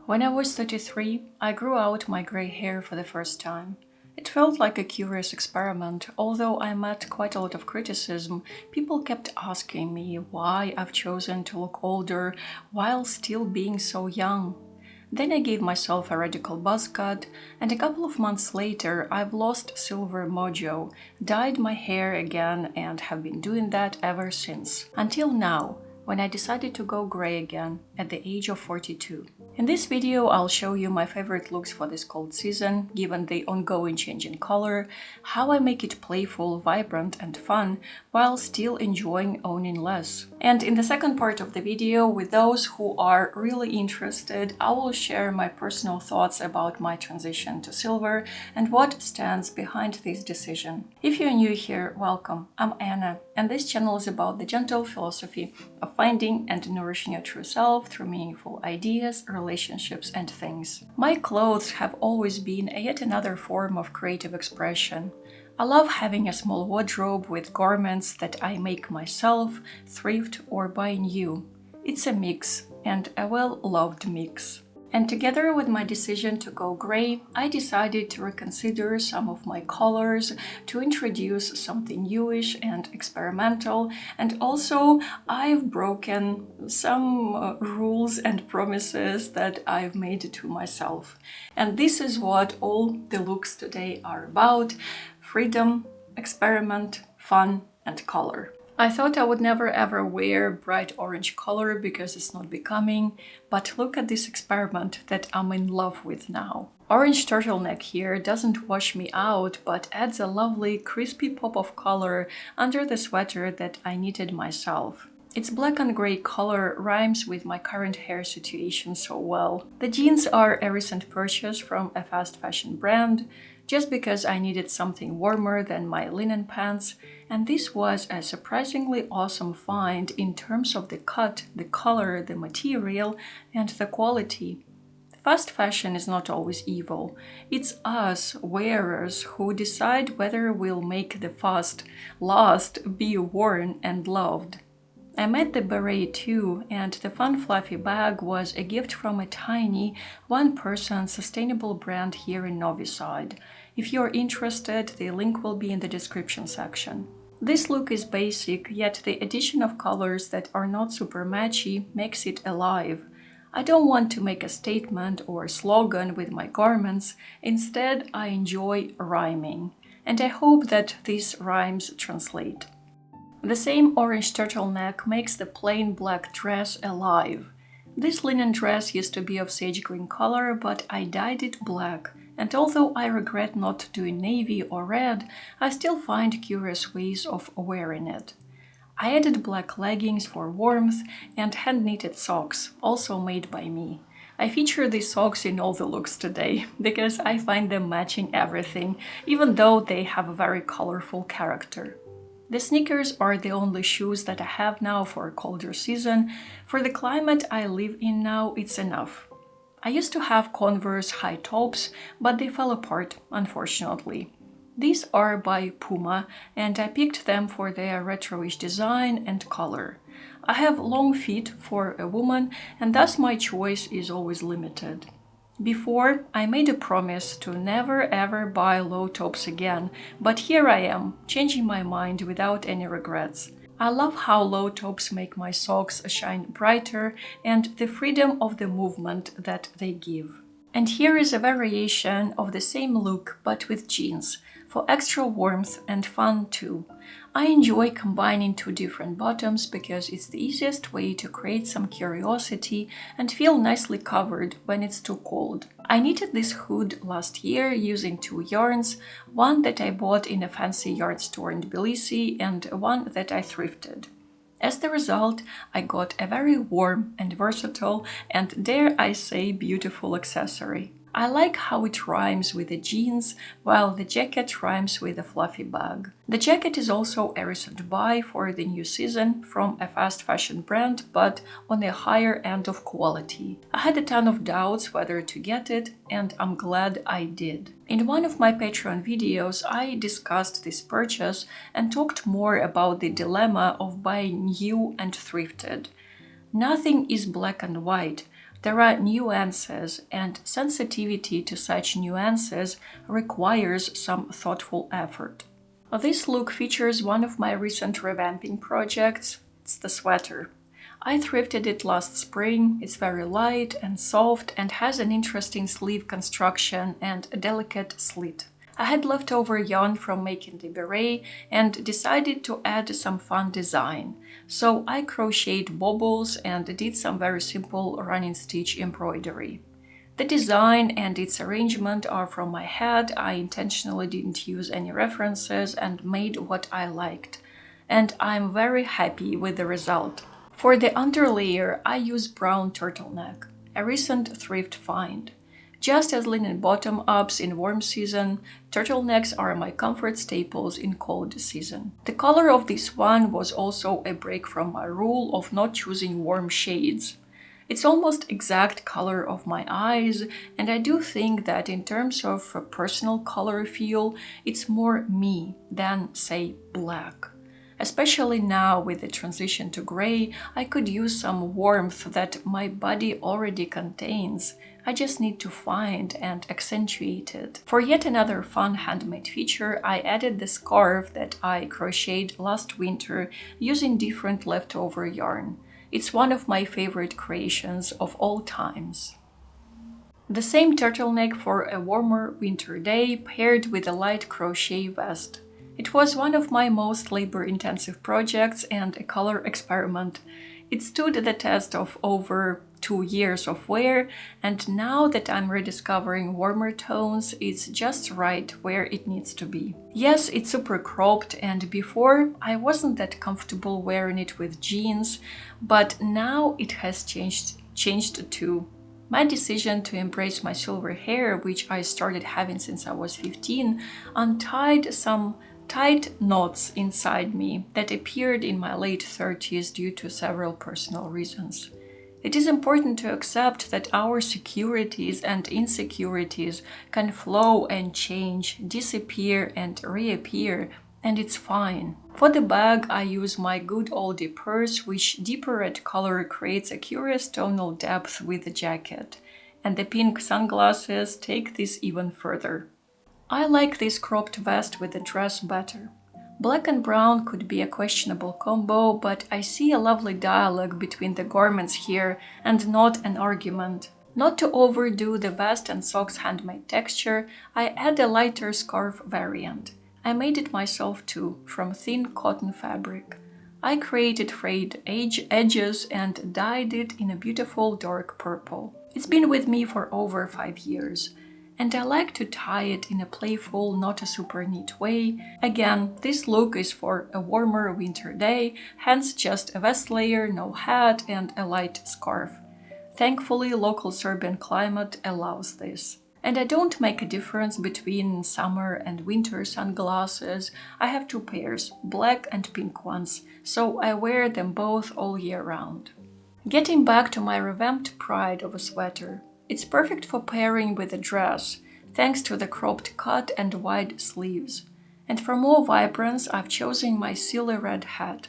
When I was 33, I grew out my grey hair for the first time. It felt like a curious experiment. Although I met quite a lot of criticism, people kept asking me why I've chosen to look older while still being so young. Then I gave myself a radical buzz cut, and a couple of months later I've lost silver mojo, dyed my hair again, and have been doing that ever since. Until now, when I decided to go grey again at the age of 42. In this video, I'll show you my favorite looks for this cold season, given the ongoing change in color, how I make it playful, vibrant and fun, while still enjoying owning less. And in the second part of the video, with those who are really interested, I will share my personal thoughts about my transition to silver and what stands behind this decision. If you're new here, welcome. I'm Anna, and this channel is about the gentle philosophy of finding and nourishing your true self through meaningful ideas, relationships, and things. My clothes have always been yet another form of creative expression. I love having a small wardrobe with garments that I make myself, thrift, or buy new. It's a mix, and a well-loved mix. And together with my decision to go grey, I decided to reconsider some of my colors, to introduce something newish and experimental, and also I've broken some rules and promises that I've made to myself. And this is what all the looks today are about: freedom, experiment, fun, and color. I thought I would never ever wear bright orange color because it's not becoming, but look at this experiment that I'm in love with now. Orange turtleneck here doesn't wash me out, but adds a lovely crispy pop of color under the sweater that I knitted myself. Its black and grey color rhymes with my current hair situation so well. The jeans are a recent purchase from a fast fashion brand, just because I needed something warmer than my linen pants, and this was a surprisingly awesome find in terms of the cut, the color, the material, and the quality. Fast fashion is not always evil. It's us, wearers, who decide whether we'll make the fast last, be worn and loved. I met the beret too, and the fun fluffy bag was a gift from a tiny, one-person sustainable brand here in Novi Sad. If you're interested, the link will be in the description section. This look is basic, yet the addition of colors that are not super matchy makes it alive. I don't want to make a statement or slogan with my garments, instead I enjoy rhyming, and I hope that these rhymes translate. The same orange turtleneck makes the plain black dress alive. This linen dress used to be of sage green color, but I dyed it black, and although I regret not doing navy or red, I still find curious ways of wearing it. I added black leggings for warmth and hand-knitted socks, also made by me. I feature these socks in all the looks today, because I find them matching everything, even though they have a very colorful character. The sneakers are the only shoes that I have now for a colder season. For the climate I live in now, it's enough. I used to have Converse high tops, but they fell apart, unfortunately. These are by Puma, and I picked them for their retro-ish design and color. I have long feet for a woman, and thus my choice is always limited. Before, I made a promise to never ever buy low tops again, but here I am, changing my mind without any regrets. I love how low tops make my socks shine brighter and the freedom of the movement that they give. And here is a variation of the same look but with jeans, for extra warmth and fun too. I enjoy combining two different bottoms because it's the easiest way to create some curiosity and feel nicely covered when it's too cold. I knitted this hood last year using two yarns, one that I bought in a fancy yarn store in Tbilisi and one that I thrifted. As the result, I got a very warm and versatile and, dare I say, beautiful accessory. I like how it rhymes with the jeans, while the jacket rhymes with a fluffy bag. The jacket is also a recent buy for the new season from a fast fashion brand, but on a higher end of quality. I had a ton of doubts whether to get it, and I'm glad I did. In one of my Patreon videos, I discussed this purchase and talked more about the dilemma of buying new and thrifted. Nothing is black and white. There are nuances, and sensitivity to such nuances requires some thoughtful effort. This look features one of my recent revamping projects. It's the sweater. I thrifted it last spring. It's very light and soft and has an interesting sleeve construction and a delicate slit. I had leftover yarn from making the beret and decided to add some fun design. So I crocheted bobbles and did some very simple running stitch embroidery. The design and its arrangement are from my head. I intentionally didn't use any references and made what I liked. And I'm very happy with the result. For the underlayer, I use brown turtleneck, a recent thrift find. Just as linen bottom-ups in warm season, turtlenecks are my comfort staples in cold season. The color of this one was also a break from my rule of not choosing warm shades. It's almost exact color of my eyes, and I do think that in terms of a personal color feel, it's more me than, say, black. Especially now with the transition to gray, I could use some warmth that my body already contains. I just need to find and accentuate it. For yet another fun handmade feature, I added the scarf that I crocheted last winter using different leftover yarn. It's one of my favorite creations of all times. The same turtleneck for a warmer winter day paired with a light crochet vest. It was one of my most labor-intensive projects and a color experiment. It stood the test of over 2 years of wear, and now that I'm rediscovering warmer tones, it's just right where it needs to be. Yes, it's super cropped, and before I wasn't that comfortable wearing it with jeans, but now it has changed too. My decision to embrace my silver hair, which I started having since I was 15, untied some tight knots inside me that appeared in my late 30s due to several personal reasons. It is important to accept that our securities and insecurities can flow and change, disappear and reappear, and it's fine. For the bag, I use my good oldie purse, which deeper red color creates a curious tonal depth with the jacket, and the pink sunglasses take this even further. I like this cropped vest with the dress better. Black and brown could be a questionable combo, but I see a lovely dialogue between the garments here and not an argument. Not to overdo the vest and socks handmade texture, I add a lighter scarf variant. I made it myself too, from thin cotton fabric. I created frayed edges and dyed it in a beautiful dark purple. It's been with me for over 5 years. And I like to tie it in a playful, not a super neat way. Again, this look is for a warmer winter day, hence just a vest layer, no hat, and a light scarf. Thankfully, local Serbian climate allows this. And I don't make a difference between summer and winter sunglasses. I have 2 pairs, black and pink ones, so I wear them both all year round. Getting back to my revamped pride of a sweater. It's perfect for pairing with a dress, thanks to the cropped cut and wide sleeves. And for more vibrance, I've chosen my silly red hat.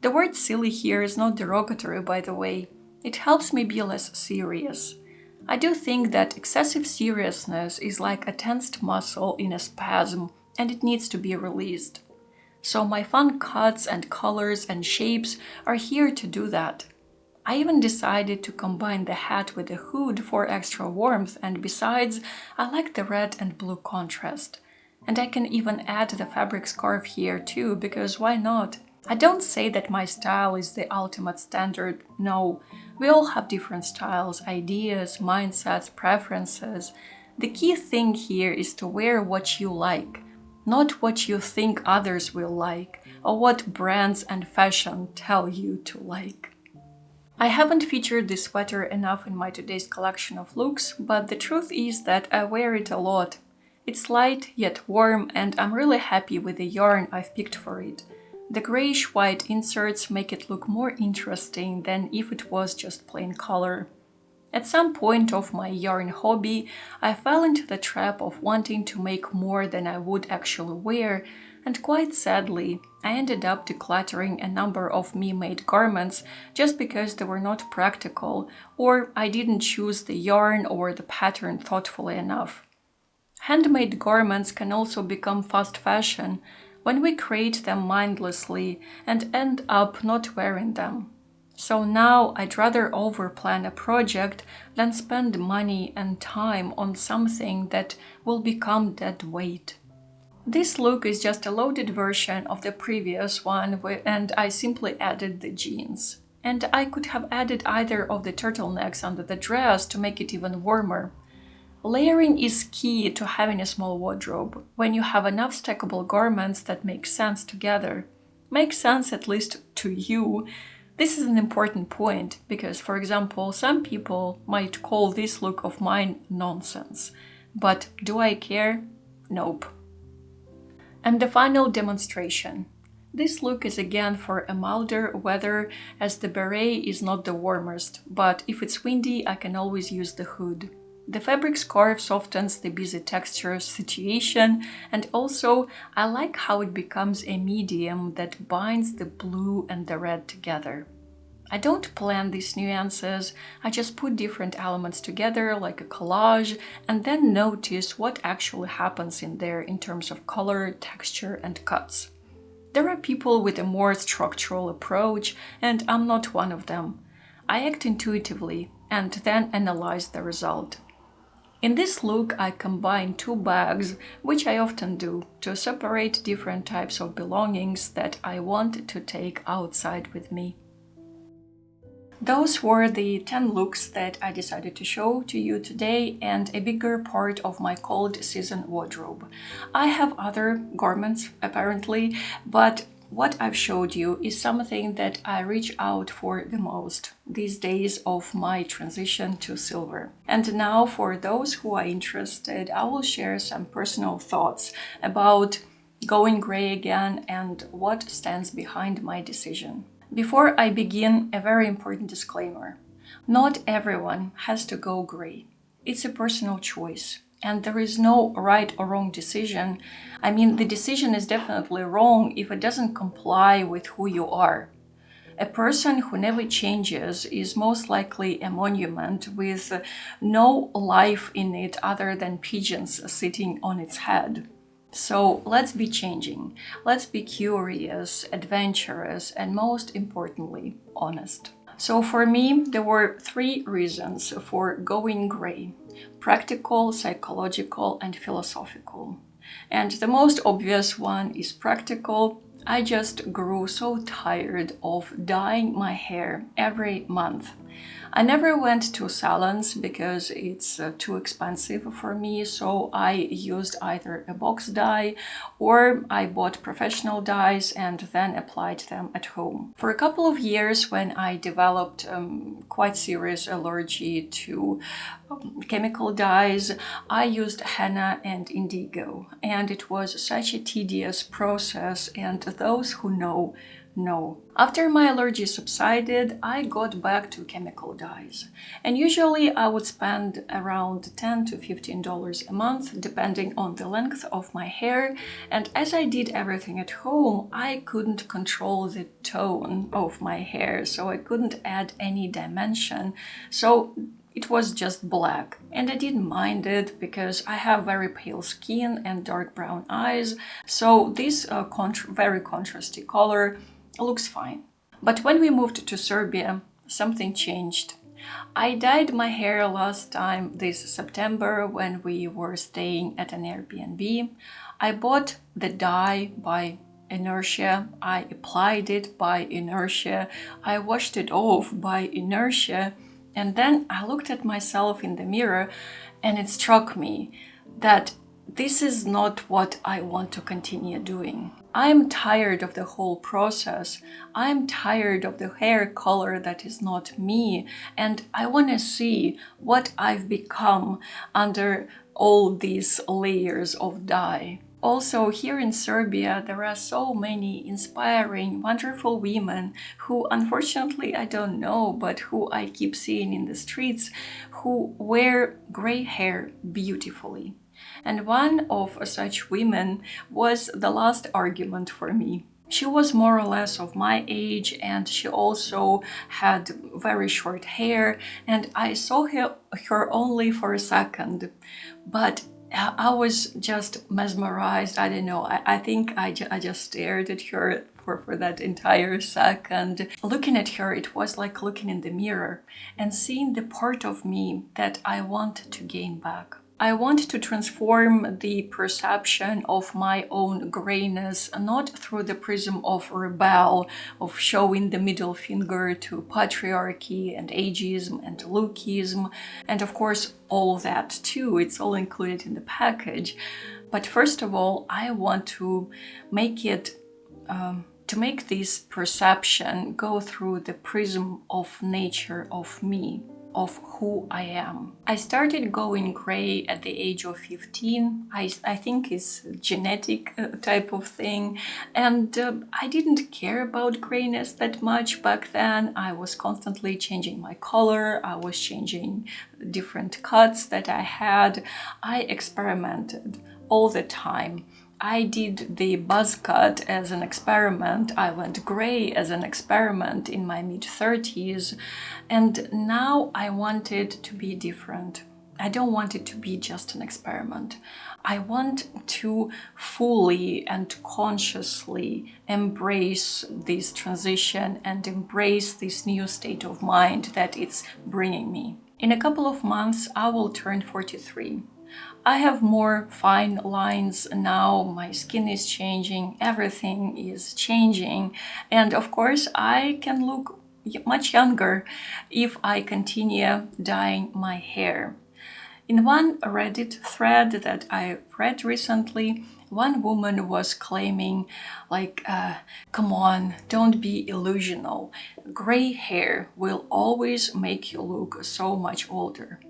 The word silly here is not derogatory, by the way. It helps me be less serious. I do think that excessive seriousness is like a tensed muscle in a spasm, and it needs to be released. So my fun cuts and colors and shapes are here to do that. I even decided to combine the hat with the hood for extra warmth, and besides, I like the red and blue contrast. And I can even add the fabric scarf here too, because why not? I don't say that my style is the ultimate standard, no. We all have different styles, ideas, mindsets, preferences. The key thing here is to wear what you like, not what you think others will like, or what brands and fashion tell you to like. I haven't featured this sweater enough in my today's collection of looks, but the truth is that I wear it a lot. It's light yet warm, and I'm really happy with the yarn I've picked for it. The grayish-white inserts make it look more interesting than if it was just plain color. At some point of my yarn hobby, I fell into the trap of wanting to make more than I would actually wear, And quite sadly, I ended up decluttering a number of me-made garments just because they were not practical, or I didn't choose the yarn or the pattern thoughtfully enough. Handmade garments can also become fast fashion when we create them mindlessly and end up not wearing them. So now I'd rather overplan a project than spend money and time on something that will become dead weight. This look is just a loaded version of the previous one, and I simply added the jeans. And I could have added either of the turtlenecks under the dress to make it even warmer. Layering is key to having a small wardrobe when you have enough stackable garments that make sense together. Make sense at least to you. This is an important point because, for example, some people might call this look of mine nonsense. But do I care? Nope. And the final demonstration. This look is again for a milder weather as the beret is not the warmest, but if it's windy I can always use the hood. The fabric scarf softens the busy texture situation, and also I like how it becomes a medium that binds the blue and the red together. I don't plan these nuances, I just put different elements together like a collage and then notice what actually happens in there in terms of color, texture and cuts. There are people with a more structural approach and I'm not one of them. I act intuitively and then analyze the result. In this look, I combine two bags, which I often do, to separate different types of belongings that I want to take outside with me. Those were the 10 looks that I decided to show to you today and a bigger part of my cold season wardrobe. I have other garments apparently, but what I've showed you is something that I reach out for the most these days of my transition to silver. And now for those who are interested, I will share some personal thoughts about going gray again and what stands behind my decision. Before I begin, a very important disclaimer. Not everyone has to go gray. It's a personal choice. And there is no right or wrong decision. I mean, the decision is definitely wrong if it doesn't comply with who you are. A person who never changes is most likely a monument with no life in it other than pigeons sitting on its head. So let's be changing. Let's be curious, adventurous, and most importantly, honest. So for me, there were 3 reasons for going gray: practical, psychological, and philosophical. And the most obvious one is practical. I just grew so tired of dyeing my hair every month. I never went to salons because it's too expensive for me, so I used either a box dye or I bought professional dyes and then applied them at home. For a couple of years, when I developed quite serious allergy to chemical dyes, I used henna and indigo, and it was such a tedious process, and those who know. After my allergy subsided, I got back to chemical dyes. And usually I would spend around $10 to $15 a month, depending on the length of my hair. And as I did everything at home, I couldn't control the tone of my hair, so I couldn't add any dimension. So it was just black, and I didn't mind it because I have very pale skin and dark brown eyes, so this very contrasty color looks fine. But when we moved to Serbia, something changed. I dyed my hair last time this September when we were staying at an Airbnb. I bought the dye by inertia, I applied it by inertia, I washed it off by inertia, and then I looked at myself in the mirror and it struck me that this is not what I want to continue doing. I'm tired of the whole process. I'm tired of the hair color that is not me, and I want to see what I've become under all these layers of dye. Also, here in Serbia, there are so many inspiring, wonderful women who, unfortunately, I don't know, but who I keep seeing in the streets, who wear gray hair beautifully. And one of such women was the last argument for me. She was more or less of my age, and she also had very short hair, and I saw her only for a second. But I was just mesmerized. I don't know. I think I just stared at her for that entire second. Looking at her, it was like looking in the mirror and seeing the part of me that I want to gain back. I want to transform the perception of my own grayness, not through the prism of rebel, of showing the middle finger to patriarchy and ageism and lookism, and of course all that too, it's all included in the package. But first of all, I want to make it to make this perception go through the prism of nature, of me, of who I am. I started going gray at the age of 15. I think it's a genetic type of thing. And I didn't care about grayness that much back then. I was constantly changing my color. I was changing different cuts that I had. I experimented all the time. I did the buzz cut as an experiment. I went gray as an experiment in my mid-30s. And now I want it to be different. I don't want it to be just an experiment. I want to fully and consciously embrace this transition and embrace this new state of mind that it's bringing me. In a couple of months, I will turn 43. I have more fine lines now, my skin is changing, everything is changing, and of course I can look much younger if I continue dyeing my hair. In one Reddit thread that I read recently, one woman was claiming, come on, don't be illusional. Gray hair will always make you look so much older.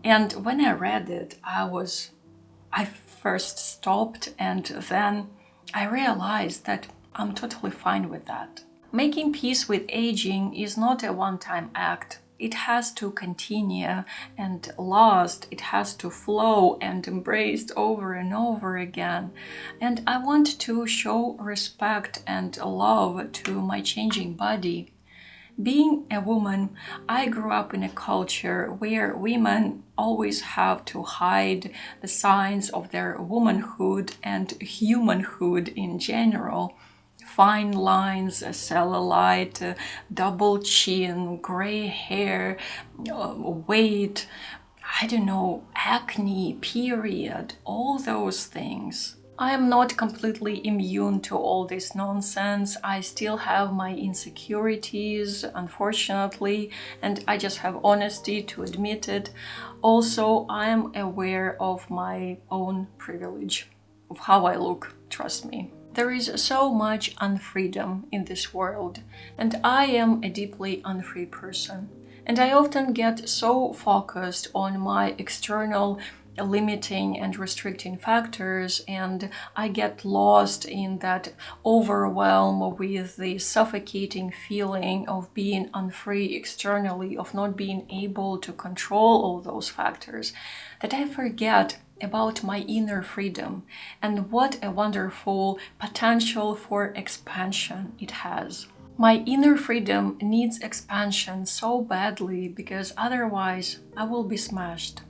And when I read it, I first stopped and then I realized that I'm totally fine with that. Making peace with aging is not a one-time act. It has to continue and last. It has to flow and embraced over and over again. And I want to show respect and love to my changing body. Being a woman, I grew up in a culture where women always have to hide the signs of their womanhood and humanhood in general. Fine lines, cellulite, double chin, gray hair, weight, I don't know, acne, period, all those things. I am not completely immune to all this nonsense. I still have my insecurities, unfortunately, and I just have honesty to admit it. Also, I am aware of my own privilege, of how I look, trust me. There is so much unfreedom in this world, and I am a deeply unfree person. And I often get so focused on my external limiting and restricting factors, and I get lost in that overwhelm with the suffocating feeling of being unfree externally, of not being able to control all those factors, that I forget about my inner freedom and what a wonderful potential for expansion it has. My inner freedom needs expansion so badly because otherwise I will be smashed.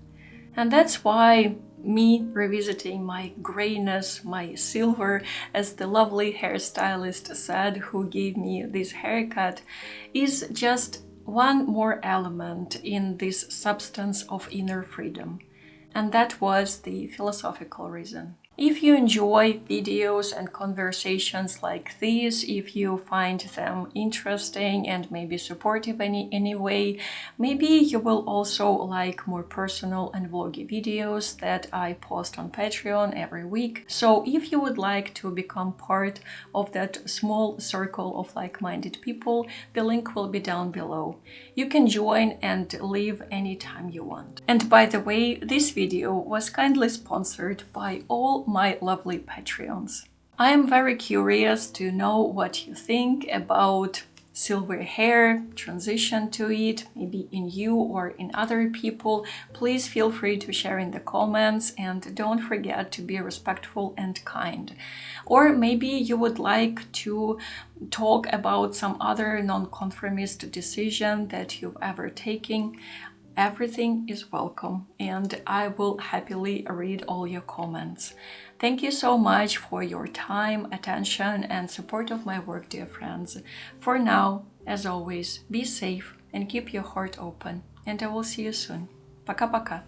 And that's why me revisiting my grayness, my silver, as the lovely hairstylist said who gave me this haircut, is just one more element in this substance of inner freedom. And that was the philosophical reason. If you enjoy videos and conversations like these, if you find them interesting and maybe supportive in any way, maybe you will also like more personal and vloggy videos that I post on Patreon every week. So if you would like to become part of that small circle of like-minded people, the link will be down below. You can join and leave anytime you want. And by the way, this video was kindly sponsored by all my lovely Patreons. I am very curious to know what you think about silver hair, transition to it, maybe in you or in other people, please feel free to share in the comments, and don't forget to be respectful and kind. Or maybe you would like to talk about some other non-conformist decision that you've ever taken. Everything is welcome, and I will happily read all your comments. Thank you so much for your time, attention, and support of my work, dear friends. For now, as always, be safe and keep your heart open, and I will see you soon. Пока-пока.